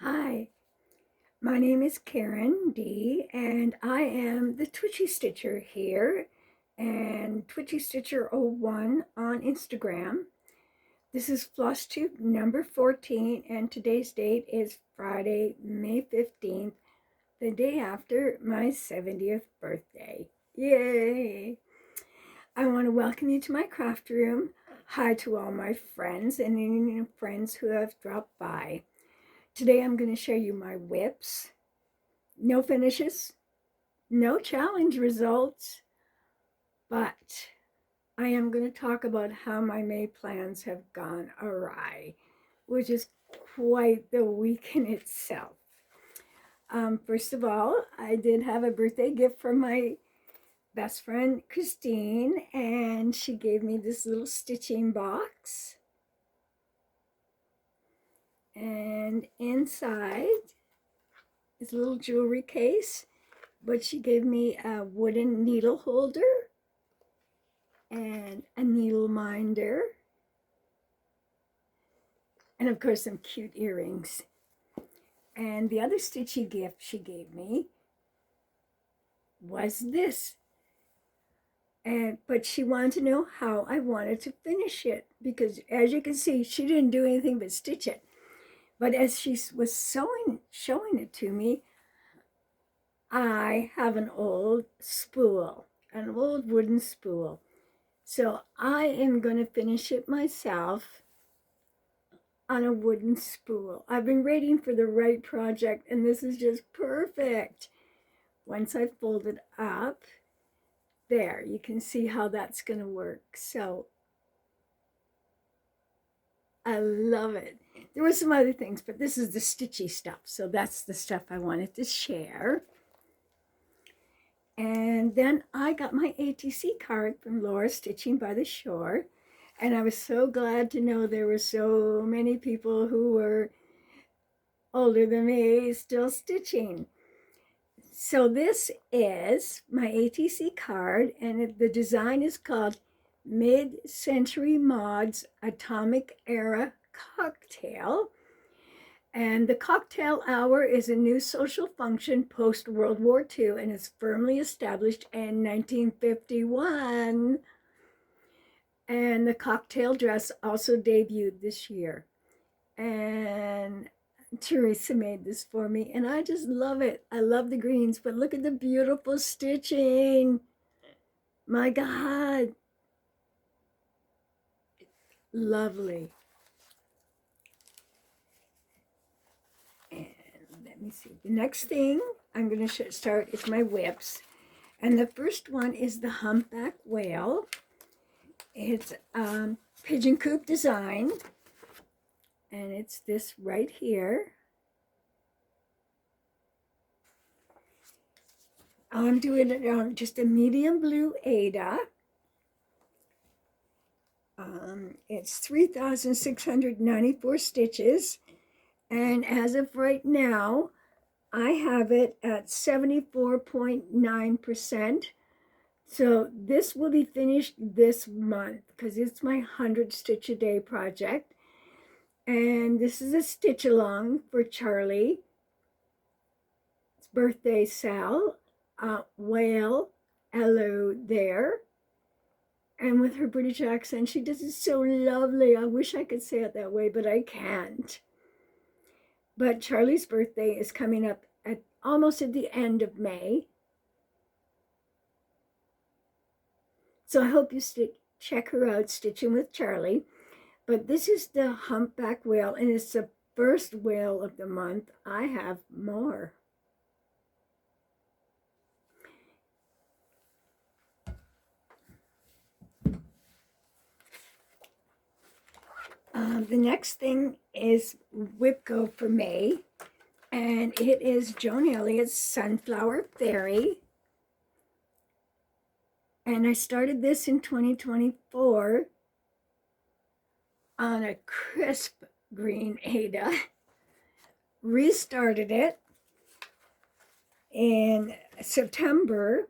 Hi, my name is Karen D, and I am the Twitchy Stitcher here, and Twitchy Stitcher 01 on Instagram. This is Floss Tube number 14, and today's date is Friday, May 15th, the day after my 70th birthday. Yay! I want to welcome you to my craft room. Hi to all my friends and any new friends who have dropped by. Today I'm going to show you my whips. No finishes, no challenge results, but I am going to talk about how my May plans have gone awry, which is quite the week in itself. First of all, I did have a birthday gift from my best friend Christine, and she gave me this little stitching box. And inside is a little jewelry case, but she gave me a wooden needle holder and a needle minder, and of course some cute earrings. And the other stitchy gift she gave me was this. But she wanted to know how I wanted to finish it, because as you can see, she didn't do anything but stitch it. But as she was showing it to me, I have an old spool, an old wooden spool. So I am going to finish it myself on a wooden spool. I've been waiting for the right project, and this is just perfect. Once I fold it up, there, you can see how that's going to work. So I love it. There were some other things, but this is the stitchy stuff. So that's the stuff I wanted to share. And then I got my ATC card from Laura Stitching by the Shore. And I was so glad to know there were so many people who were older than me still stitching. So this is my ATC card, and the design is called Mid-Century Mods Atomic Era Cocktail. And the cocktail hour is a new social function post-World War II, and is firmly established in 1951. And the cocktail dress also debuted this year. And Teresa made this for me, and I just love it. I love the greens, but look at the beautiful stitching. My God. Lovely. And let me see. The next thing I'm going to start is my whips. And the first one is the Humpback Whale. It's pigeon coop design, and it's this right here. I'm doing it on just a medium blue Aida. It's 3,694 stitches, and as of right now, I have it at 74.9%. So this will be finished this month because it's my 100 stitch a day project. And this is a stitch along for Charlie. It's birthday Sal. Whale, hello there. And with her British accent, she does it so lovely. I wish I could say it that way, but I can't. But Charlie's birthday is coming up almost at the end of May. So I hope you check her out, Stitching with Charlie. But this is the Humpback Whale, and it's the first whale of the month. I have more. The next thing is WIPGO for May, and it is Joan Elliott's Sunflower Fairy. And I started this in 2024 on a crisp green Aida. Restarted it in September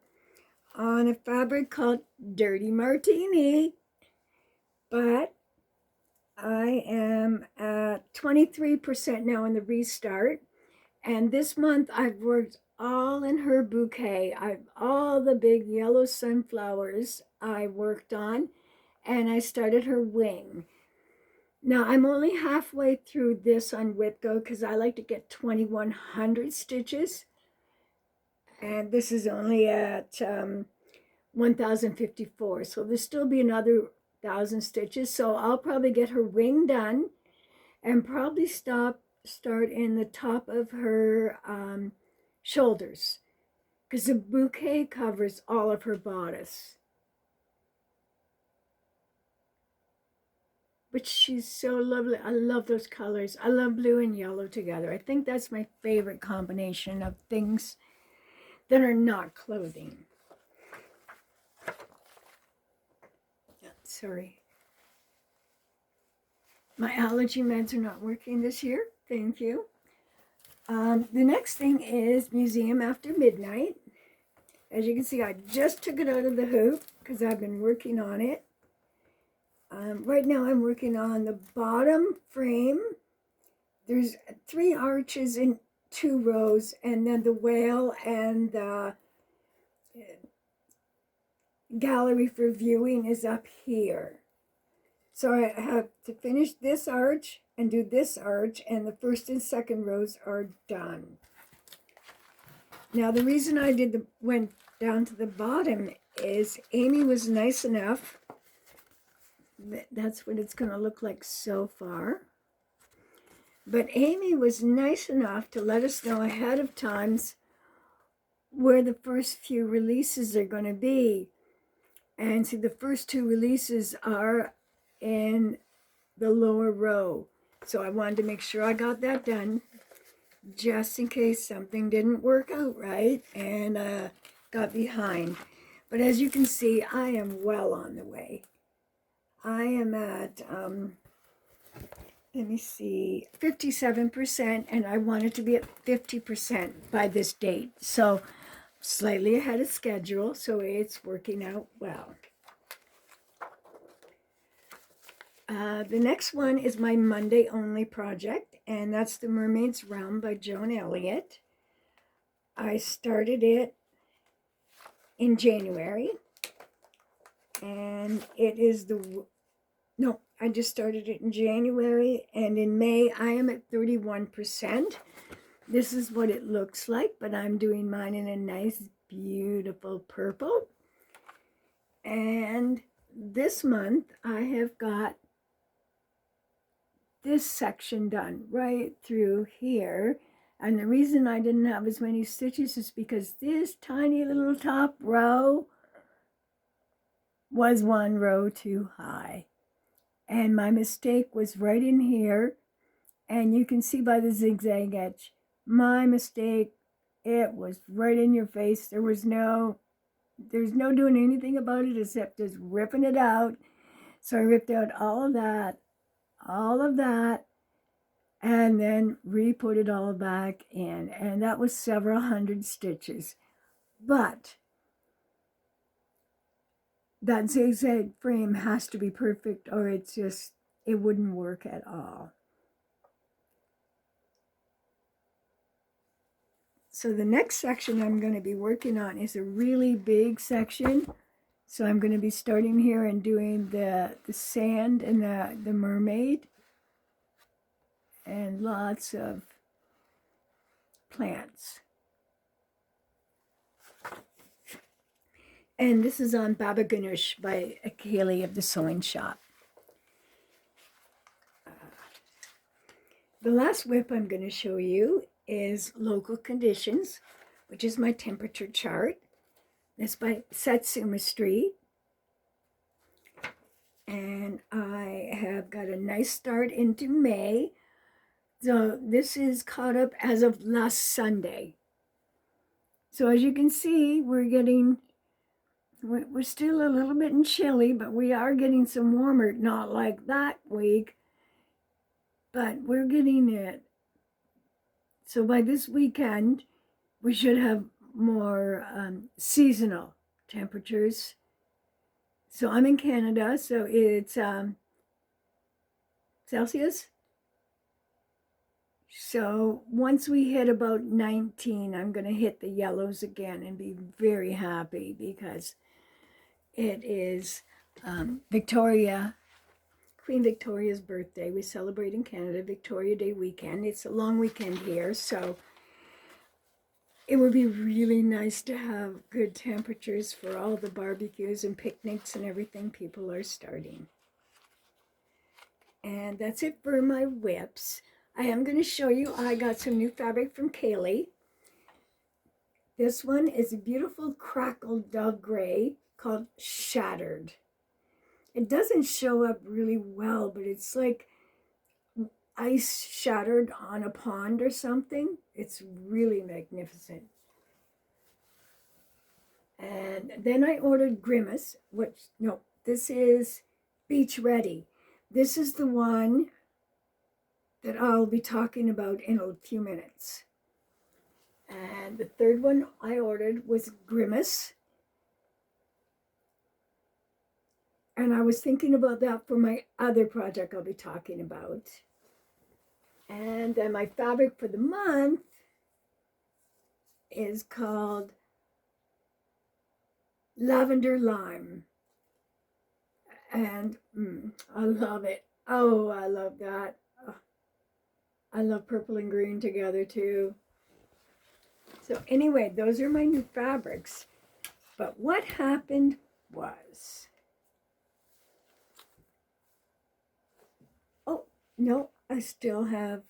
on a fabric called Dirty Martini. But I am at 23% now in the restart. And this month I've worked all in her bouquet. All the big yellow sunflowers I worked on, and I started her wing. Now I'm only halfway through this on WIPGO because I like to get 2100 stitches. And this is only at 1054. So there'll still be another 1000 stitches. So I'll probably get her wing done and probably start in the top of her shoulders because the bouquet covers all of her bodice. But she's so lovely. I love those colors. I love blue and yellow together. I think that's my favorite combination of things that are not clothing. Sorry. My allergy meds are not working this year. Thank you. The next thing is Museum After Midnight. As you can see, I just took it out of the hoop because I've been working on it. Right now I'm working on the bottom frame. There's 3 arches in 2 rows, and then the whale and the gallery for viewing is up here. So I have to finish this arch and do this arch, and the first and second rows are done. Now the reason I went down to the bottom is Amy was nice enough. That's what it's going to look like so far. But Amy was nice enough to let us know ahead of times where the first few releases are going to be. And see, the first 2 releases are in the lower row. So I wanted to make sure I got that done just in case something didn't work out right and got behind. But as you can see, I am well on the way. I am at, let me see, 57%, and I wanted to be at 50% by this date. So slightly ahead of schedule, so it's working out well. The next one is my Monday only project, and that's The Mermaid's Realm by Joan Elliott. I started it in January, and it is I just started it in January, and in May I am at 31%. This is what it looks like, but I'm doing mine in a nice, beautiful purple. And this month I have got this section done right through here. And the reason I didn't have as many stitches is because this tiny little top row was 1 row too high. And my mistake was right in here. And you can see by the zigzag edge, my mistake, it was right in your face. There's no doing anything about it except just ripping it out. So I ripped out all of that, and then re-put it all back in. And that was several hundred stitches. But that zigzag frame has to be perfect, or it wouldn't work at all. So the next section I'm going to be working on is a really big section. So I'm going to be starting here and doing the sand and the mermaid and lots of plants. And this is on Baba Ganoush by Kaylee of the Sewing Shop. The last WIP I'm going to show you is Local Conditions, which is my temperature chart. It's by Satsuma Street. And I have got a nice start into May. So this is caught up as of last Sunday. So as you can see, we're still a little bit chilly, but we are getting some warmer, not like that week, but we're getting it. So by this weekend, we should have more seasonal temperatures. So I'm in Canada, so it's Celsius. So once we hit about 19, I'm going to hit the yellows again and be very happy because it is Queen Victoria's birthday. We celebrate in Canada Victoria Day weekend. It's a long weekend here, so it would be really nice to have good temperatures for all the barbecues and picnics and everything people are starting. And that's it for my whips. I am going to show you, I got some new fabric from Kaylee. This one is a beautiful crackled dove gray called Shattered. It doesn't show up really well, but it's like ice shattered on a pond or something. It's really magnificent. And then I ordered Grimace, this is Beach Ready. This is the one that I'll be talking about in a few minutes. And the third one I ordered was Grimace. And I was thinking about that for my other project I'll be talking about. And then my fabric for the month is called Lavender Lime. And I love it. Oh, I love that. Oh, I love purple and green together too. So anyway, those are my new fabrics. But what happened was, oh, no, I still have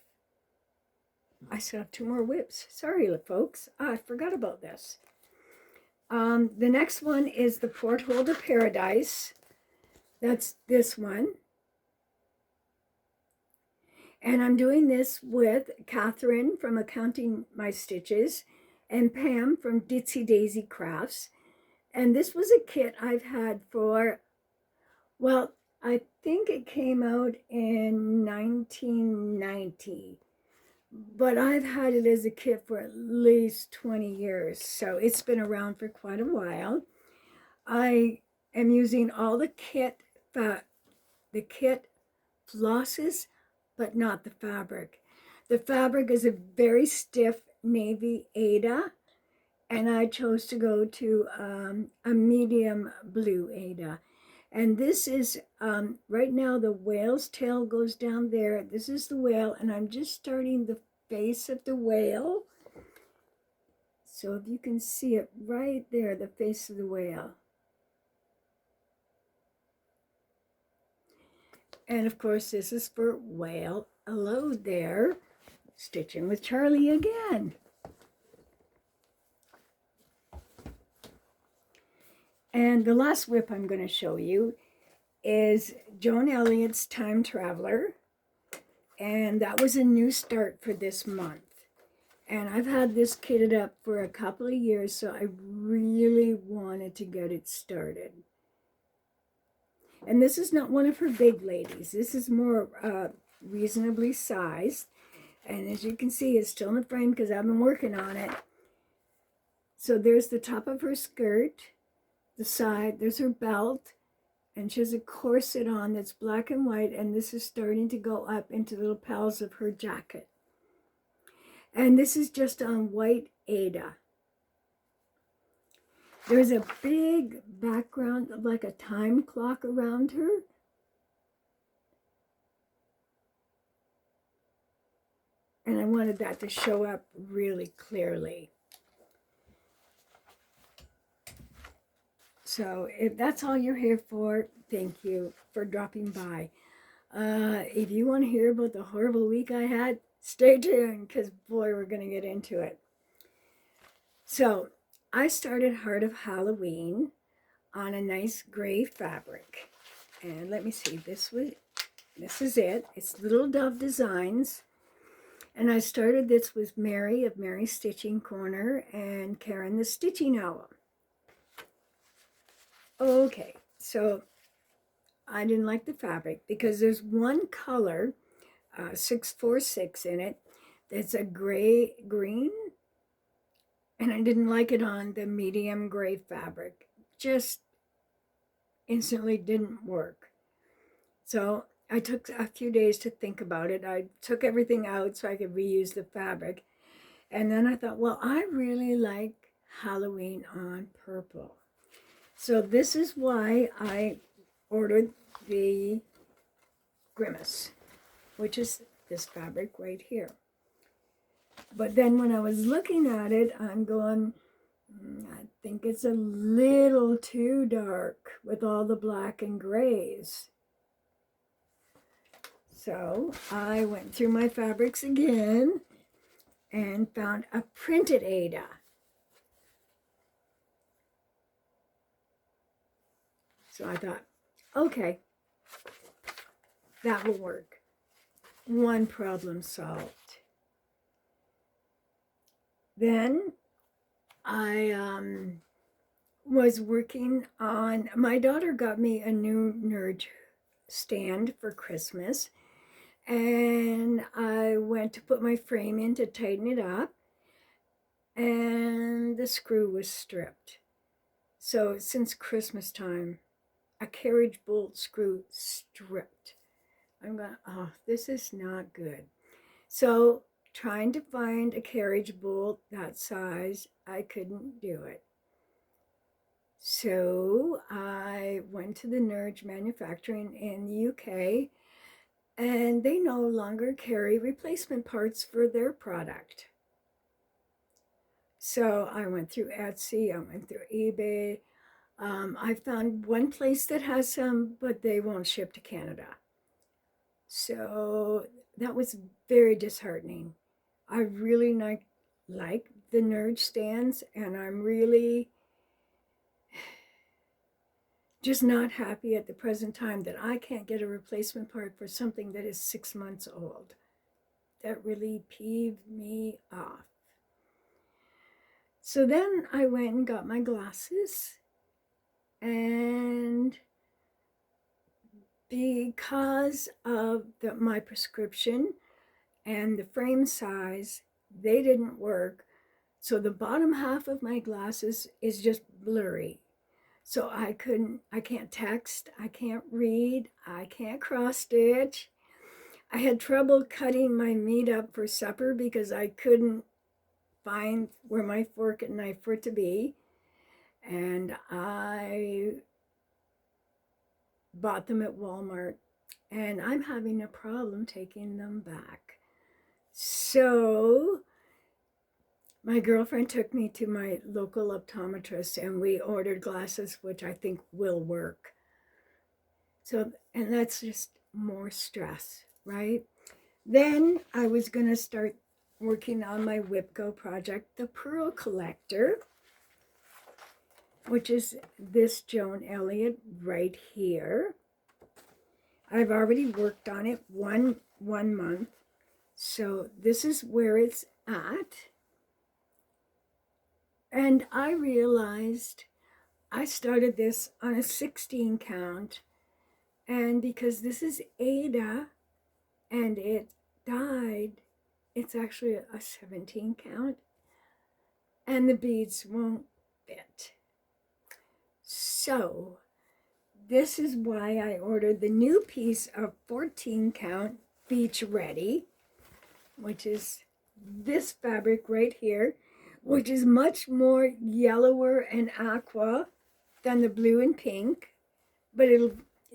2 more whips. Sorry, folks. I forgot about this. The next one is the Porthole to Paradise. That's this one. And I'm doing this with Katherine from Accounting My Stitches and Pam from Ditsy Daisy Crafts. And this was a kit I've had for, well, I think it came out in 1990. But I've had it as a kit for at least 20 years. So it's been around for quite a while. I am using all the kit flosses, but not the fabric. The fabric is a very stiff navy Aida, and I chose to go to a medium blue Aida. And this is, right now the whale's tail goes down there. This is the whale, and I'm just starting the face of the whale. So if you can see it right there, the face of the whale. And of course, this is for whale. Hello there. Stitching with Charlie again. And the last whip I'm going to show you is Joan Elliott's Time Traveler. And that was a new start for this month. And I've had this kitted up for a couple of years, so I really wanted to get it started. And this is not one of her big ladies. This is more reasonably sized. And as you can see, it's still in the frame because I've been working on it. So there's the top of her skirt, the side, there's her belt, and she has a corset on that's black and white, and this is starting to go up into the lapels of her jacket. And this is just on white Aida. There's a big background of like a time clock around her. And I wanted that to show up really clearly. So if that's all you're here for, thank you for dropping by. If you want to hear about the horrible week I had, stay tuned because boy, we're going to get into it. So I started Heart of Halloween on a nice gray fabric. And let me see, this is it. It's Little Dove Designs. And I started this with Mary of Mary's Stitching Corner and Karen the Stitching Owl. Okay, so I didn't like the fabric because there's one color, 646 in it, that's a gray-green, and I didn't like it on the medium gray fabric. Just instantly didn't work. So I took a few days to think about it. I took everything out so I could reuse the fabric. And then I thought, well, I really like Halloween on purple. So this is why I ordered the Grimace, which is this fabric right here. But then when I was looking at it, I'm going, I think it's a little too dark with all the black and grays. So I went through my fabrics again and found a printed Ada. So I thought, okay, that will work. One problem solved. Then I was working on, my daughter got me a new Nerd stand for Christmas, and I went to put my frame in to tighten it up, and the screw was stripped. So since Christmas time, a carriage bolt screw stripped. I'm going, oh, this is not good. So trying to find a carriage bolt that size, I couldn't do it. So I went to the Nerd manufacturing in the UK, and they no longer carry replacement parts for their product. So I went through Etsy, I went through eBay. I found one place that has some, but they won't ship to Canada. So that was very disheartening. I really like the Nerd stands, and I'm really just not happy at the present time that I can't get a replacement part for something that is 6 months old. That really peeved me off. So then I went and got my glasses, and because of my prescription and the frame size, they didn't work. So the bottom half of my glasses is just blurry. So I can't text, I can't read, I can't cross stitch. I had trouble cutting my meat up for supper because I couldn't find where my fork and knife were to be. And I bought them at Walmart, and I'm having a problem taking them back. So my girlfriend took me to my local optometrist, and we ordered glasses, which I think will work. So, and that's just more stress, right? Then I was going to start working on my WIPGO project, the Pearl Collector, which is this Joan Elliott right here. I've already worked on it one month. So this is where it's at. And I realized I started this on a 16 count. And because this is Ada and it died, it's actually a 17 count. And the beads won't fit. So this is why I ordered the new piece of 14 count Beach Ready, which is this fabric right here, which is much more yellower and aqua than the blue and pink, but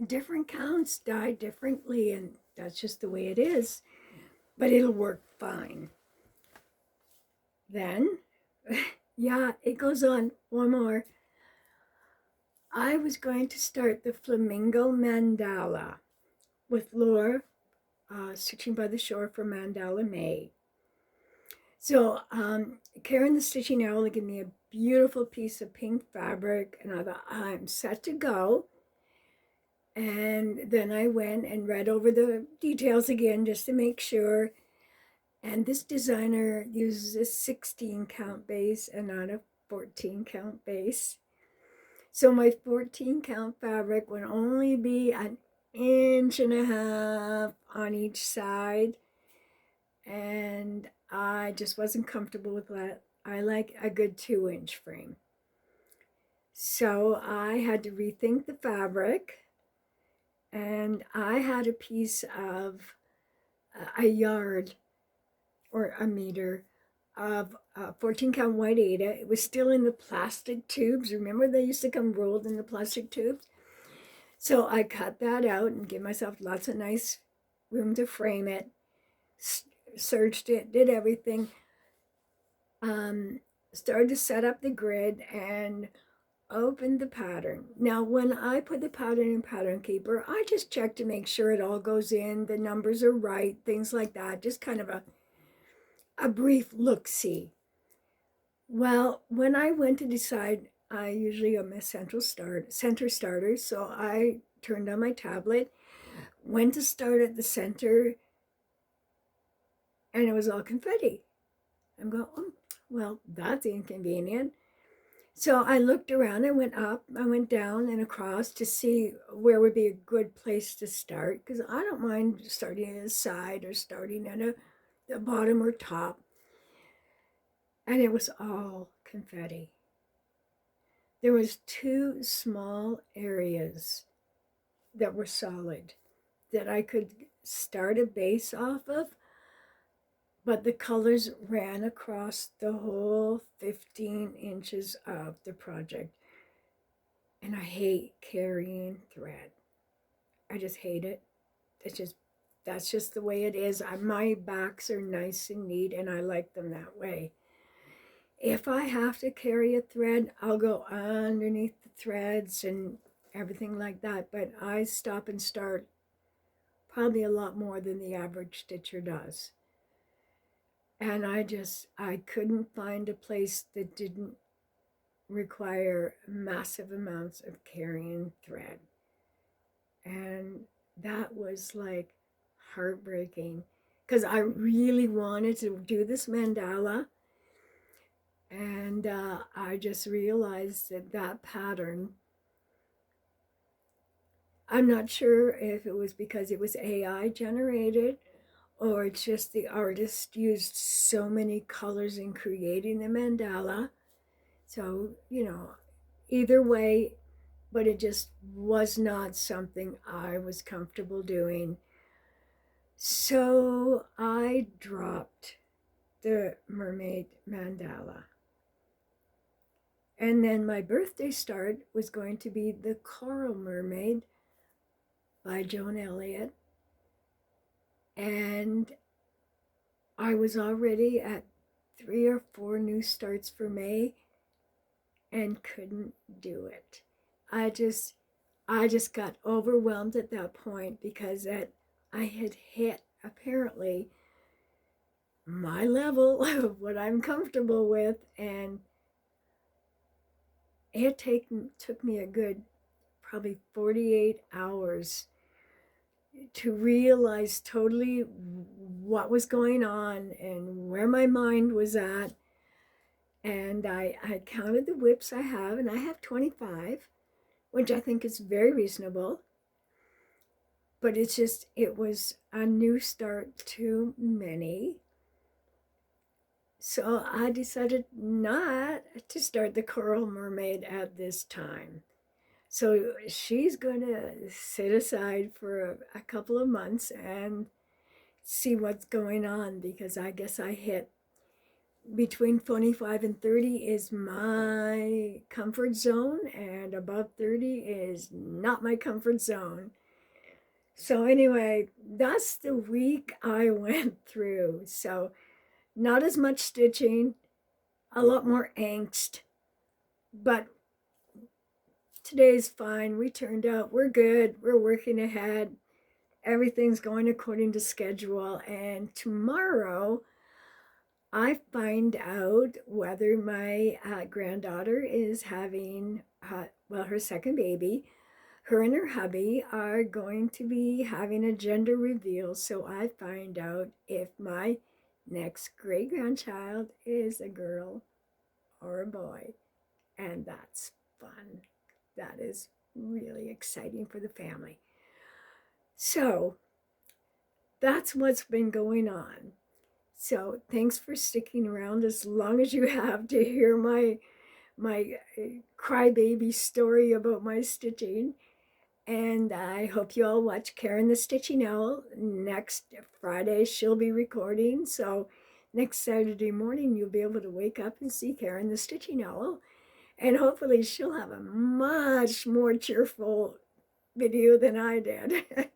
different counts dye differently, and that's just the way it is, but it'll work fine. Then, yeah, it goes on one more. I was going to start the Flamingo Mandala with Laura, Stitching by the Shore for Mandala May. So Karen the Stitching Owl gave me a beautiful piece of pink fabric, and I thought, I'm set to go. And then I went and read over the details again just to make sure. And this designer uses a 16 count base and not a 14 count base. So my 14 count fabric would only be 1.5 inches on each side. And I just wasn't comfortable with that. I like a good 2-inch frame. So I had to rethink the fabric. and I had a piece of a yard or a meter of 14 count white Ada. It was still in the plastic tubes. Remember, they used to come rolled in the plastic tubes? So I cut that out and gave myself lots of nice room to frame it, searched it, did everything, um, started to set up the grid and opened the pattern. Now, when I put the pattern in Pattern Keeper, I just check to make sure it all goes in, the numbers are right, things like that, just kind of a brief look-see. Well, when I went to decide, I usually am a center starter, so I turned on my tablet, went to start at the center, and it was all confetti. I'm going, oh, well, that's inconvenient. So I looked around, I went up, I went down and across to see where would be a good place to start, because I don't mind starting at the side or starting at the bottom or top. And it was all confetti. There was two small areas that were solid that I could start a base off of, but the colors ran across the whole 15 inches of the project. And I hate carrying thread. I just hate it. That's just the way it is. My backs are nice and neat and I like them that way. If I have to carry a thread, I'll go underneath the threads and everything like that, but I stop and start probably a lot more than the average stitcher does. And I couldn't find a place that didn't require massive amounts of carrying thread. And that was like heartbreaking because I really wanted to do this mandala. And I just realized that pattern, I'm not sure if it was because it was AI generated or it's just the artist used so many colors in creating the mandala. So, either way, but it just was not something I was comfortable doing. So I dropped the mermaid mandala. And then my birthday start was going to be the Coral Mermaid by Joan Elliott. And I was already at 3 or 4 new starts for May and couldn't do it. I just got overwhelmed at that point because I had hit apparently my level of what I'm comfortable with, and it took me a good probably 48 hours to realize totally what was going on and where my mind was at. And I counted the whips I have, and I have 25, which I think is very reasonable. But it was a new start too many. So I decided not to start the Coral Mermaid at this time. So she's going to sit aside for a couple of months and see what's going on, because I guess I hit between 25 and 30 is my comfort zone, and above 30 is not my comfort zone. So anyway, that's the week I went through. So not as much stitching, a lot more angst, but today's fine. We turned out, we're good, we're working ahead, everything's going according to schedule, and tomorrow I find out whether my granddaughter is having, her second baby. Her and her hubby are going to be having a gender reveal, so I find out if my next great grandchild is a girl or a boy, and that's fun. That is really exciting for the family. So that's what's been going on. So thanks for sticking around as long as you have to hear my crybaby story about my stitching. And I hope you all watch Karen the Stitching Owl. Next Friday, she'll be recording. So next Saturday morning, you'll be able to wake up and see Karen the Stitching Owl. And hopefully she'll have a much more cheerful video than I did.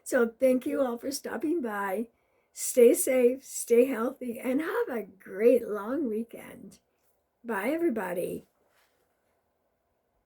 So thank you all for stopping by. Stay safe, stay healthy, and have a great long weekend. Bye, everybody.